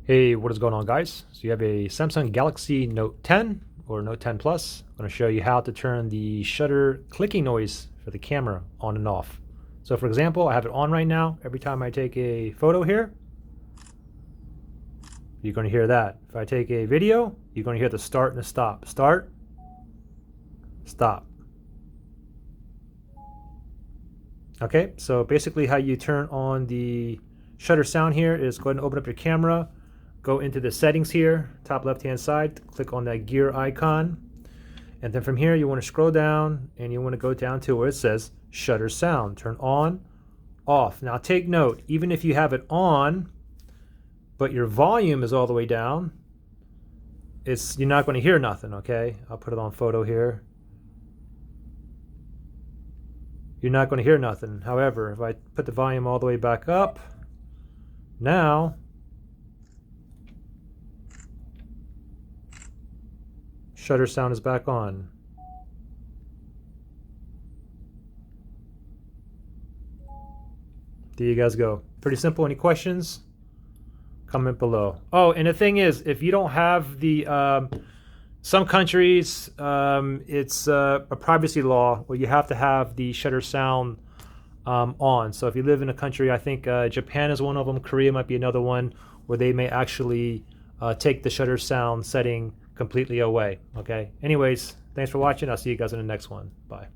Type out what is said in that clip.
Hey, what is going on, guys? So you have a Samsung Galaxy Note 10 or Note 10 Plus. I'm going to show you how to turn the shutter clicking noise for the camera on and off. So for example, I have it on right now. Every time I take a photo here, you're going to hear that. If I take a video, you're going to hear the start and the stop. Start, stop. Okay, so basically how you turn on the shutter sound here is go ahead and open up your camera. Go into the settings here, top left hand side, click on that gear icon. And then from here, you want to scroll down and you want to go down to where it says shutter sound. Turn on, off. Now take note, even if you have it on, but your volume is all the way down, you're not going to hear nothing, okay? I'll put it on photo here. You're not going to hear nothing. However, if I put the volume all the way back up, now shutter sound is back on. There you guys go. Pretty simple. Any questions? Comment below. Oh, and the thing is, if you don't have the, some countries, it's a privacy law where you have to have the shutter sound on. So if you live in a country, I think Japan is one of them, Korea might be another one, where they may actually take the shutter sound setting completely away. Okay. Anyways, thanks for watching. I'll see you guys in the next one. Bye.